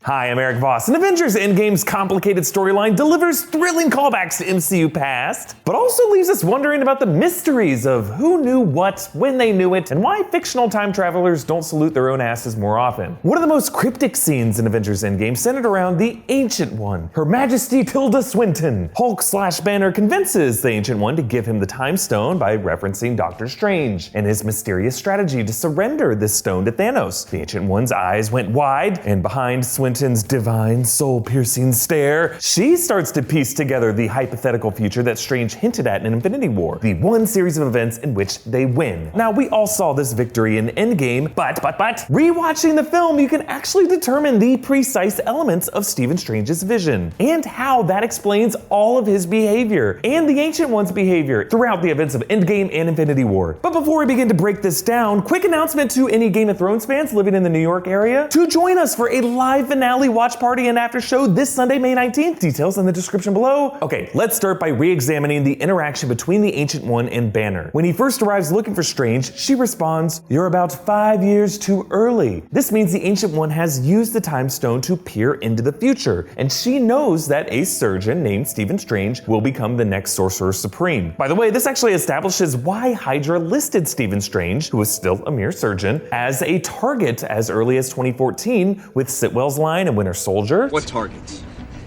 Hi, I'm Erik Voss, and Avengers Endgame's complicated storyline delivers thrilling callbacks to MCU past, but also leaves us wondering about the mysteries of who knew what, when they knew it, and why fictional time travelers don't salute their own asses more often. One of the most cryptic scenes in Avengers Endgame centered around the Ancient One, Her Majesty Tilda Swinton. Hulk/Banner convinces the Ancient One to give him the Time Stone by referencing Doctor Strange and his mysterious strategy to surrender this stone to Thanos. The Ancient One's eyes went wide, and behind Swinton's divine, soul-piercing stare, she starts to piece together the hypothetical future that Strange hinted at in Infinity War, the one series of events in which they win. Now, we all saw this victory in Endgame, but rewatching the film, you can actually determine the precise elements of Stephen Strange's vision, and how that explains all of his behavior, and the Ancient One's behavior throughout the events of Endgame and Infinity War. But before we begin to break this down, quick announcement to any Game of Thrones fans living in the New York area to join us for a live finale watch party and after show this Sunday, May 19th. Details in the description below. Okay, let's start by re-examining the interaction between the Ancient One and Banner. When he first arrives looking for Strange, she responds, "You're about 5 years too early." This means the Ancient One has used the Time Stone to peer into the future, and she knows that a surgeon named Stephen Strange will become the next Sorcerer Supreme. By the way, this actually establishes why Hydra listed Stephen Strange, who is still a mere surgeon, as a target as early as 2014 with Sitwell's line and Winter Soldier. What targets?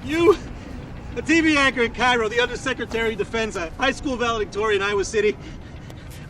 You, a TV anchor in Cairo, the Undersecretary of Defense, a high school valedictorian in Iowa City,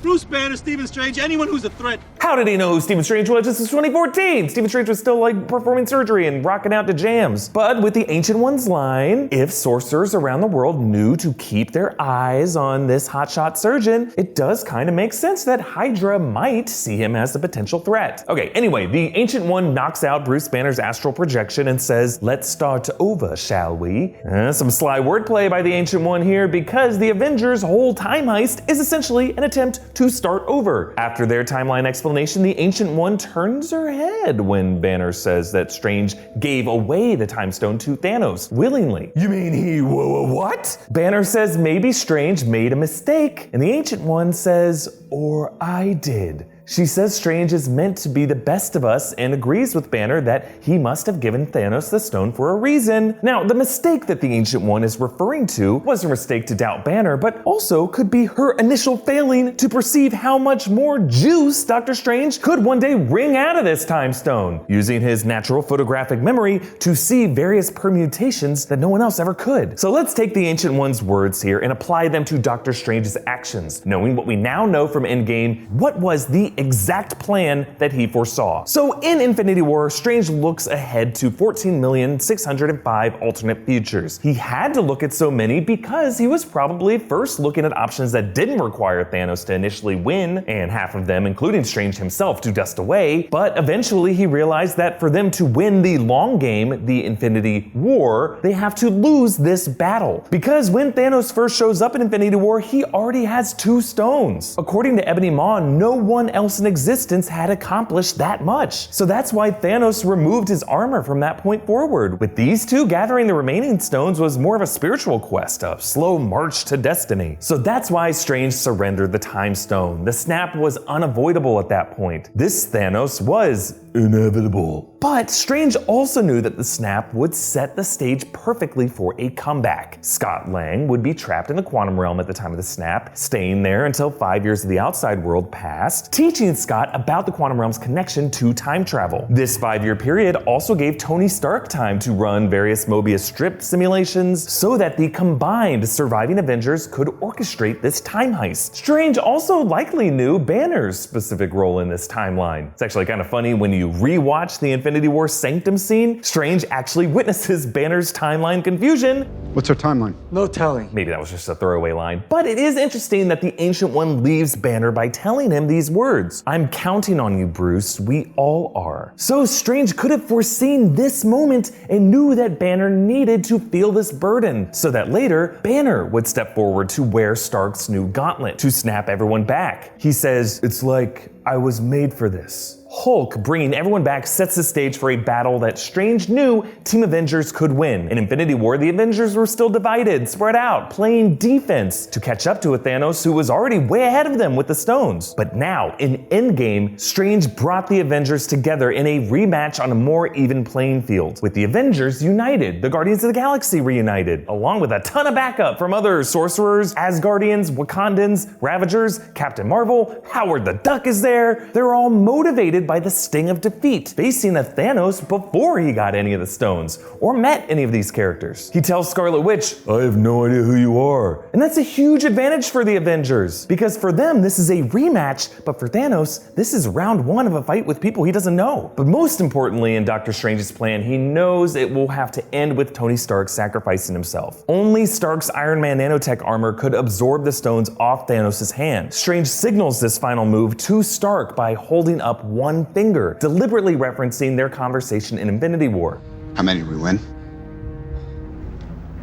Bruce Banner, Stephen Strange, anyone who's a threat. How did he know who Stephen Strange was? This was 2014. Stephen Strange was still performing surgery and rocking out to jams. But with the Ancient One's line, if sorcerers around the world knew to keep their eyes on this hotshot surgeon, it does kind of make sense that Hydra might see him as a potential threat. Okay, anyway, the Ancient One knocks out Bruce Banner's astral projection and says, "Let's start over, shall we?" Some sly wordplay by the Ancient One here, because the Avengers' whole time heist is essentially an attempt to start over. After their timeline explanation, the Ancient One turns her head when Banner says that Strange gave away the Time Stone to Thanos willingly. "You mean he what?" Banner says maybe Strange made a mistake, and the Ancient One says, "Or I did." She says Strange is meant to be the best of us and agrees with Banner that he must have given Thanos the stone for a reason. Now, the mistake that the Ancient One is referring to was a mistake to doubt Banner, but also could be her initial failing to perceive how much more juice Doctor Strange could one day wring out of this Time Stone, using his natural photographic memory to see various permutations that no one else ever could. So let's take the Ancient One's words here and apply them to Doctor Strange's actions. Knowing what we now know from Endgame, what was the exact plan that he foresaw? So in Infinity War, Strange looks ahead to 14,605 alternate futures. He had to look at so many because he was probably first looking at options that didn't require Thanos to initially win, and half of them, including Strange himself, to dust away. But eventually he realized that for them to win the long game, the Infinity War, they have to lose this battle. Because when Thanos first shows up in Infinity War, he already has 2 stones. According to Ebony Maw, no one else in existence had accomplished that much. So that's why Thanos removed his armor from that point forward. With these two, gathering the remaining stones was more of a spiritual quest, a slow march to destiny. So that's why Strange surrendered the Time Stone. The snap was unavoidable at that point. This Thanos was inevitable. But Strange also knew that the snap would set the stage perfectly for a comeback. Scott Lang would be trapped in the quantum realm at the time of the snap, staying there until 5 years of the outside world passed, teaching Scott about the quantum realm's connection to time travel. This 5-year period also gave Tony Stark time to run various Mobius strip simulations so that the combined surviving Avengers could orchestrate this time heist. Strange also likely knew Banner's specific role in this timeline. It's actually kind of funny when you rewatch the Infinity War Sanctum scene, Strange actually witnesses Banner's timeline confusion. What's our timeline? No telling. Maybe that was just a throwaway line. But it is interesting that the Ancient One leaves Banner by telling him these words. "I'm counting on you, Bruce. We all are." So Strange could have foreseen this moment and knew that Banner needed to feel this burden, so that later, Banner would step forward to wear Stark's new gauntlet to snap everyone back. He says, "It's like I was made for this. Hulk, bringing everyone back, sets the stage for a battle that Strange knew Team Avengers could win. In Infinity War, the Avengers were still divided, spread out, playing defense to catch up to a Thanos who was already way ahead of them with the stones. But now, in Endgame, Strange brought the Avengers together in a rematch on a more even playing field, with the Avengers united, the Guardians of the Galaxy reunited, along with a ton of backup from other sorcerers, Asgardians, Wakandans, Ravagers, Captain Marvel, Howard the Duck is there. They're all motivated by the sting of defeat, facing a Thanos before he got any of the stones, or met any of these characters. He tells Scarlet Witch, "I have no idea who you are." And that's a huge advantage for the Avengers, because for them this is a rematch, but for Thanos, this is round one of a fight with people he doesn't know. But most importantly, in Doctor Strange's plan, he knows it will have to end with Tony Stark sacrificing himself. Only Stark's Iron Man nanotech armor could absorb the stones off Thanos' hand. Strange signals this final move to Stark by holding up one finger, deliberately referencing their conversation in Infinity War. How many did we win?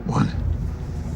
One.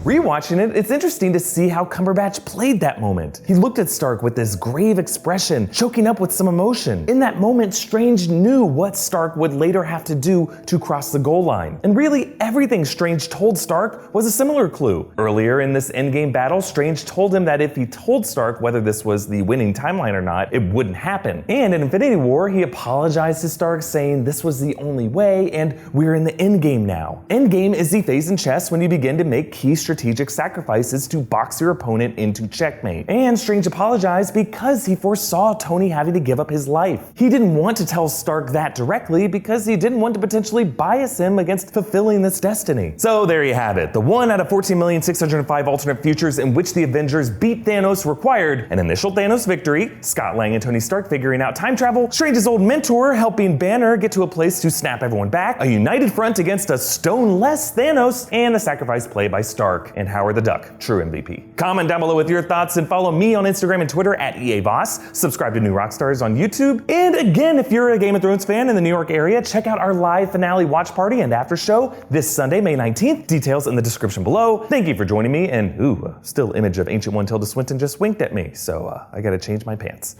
Rewatching it, it's interesting to see how Cumberbatch played that moment. He looked at Stark with this grave expression, choking up with some emotion. In that moment, Strange knew what Stark would later have to do to cross the goal line. And really, everything Strange told Stark was a similar clue. Earlier in this Endgame battle, Strange told him that if he told Stark whether this was the winning timeline or not, it wouldn't happen. And in Infinity War, he apologized to Stark, saying this was the only way, and we're in the Endgame now. Endgame is the phase in chess when you begin to make key strategic sacrifices to box your opponent into checkmate. And Strange apologized because he foresaw Tony having to give up his life. He didn't want to tell Stark that directly because he didn't want to potentially bias him against fulfilling this destiny. So there you have it. The 1 out of 14,605 alternate futures in which the Avengers beat Thanos required an initial Thanos victory, Scott Lang and Tony Stark figuring out time travel, Strange's old mentor helping Banner get to a place to snap everyone back, a united front against a stone-less Thanos, and the sacrifice play by Stark and Howard the Duck, true MVP. Comment down below with your thoughts and follow me on Instagram and Twitter at EA Voss. Subscribe to New Rockstars on YouTube. And again, if you're a Game of Thrones fan in the New York area, check out our live finale watch party and after show this Sunday, May 19th. Details in the description below. Thank you for joining me. And still image of Ancient One Tilda Swinton just winked at me, so I gotta change my pants.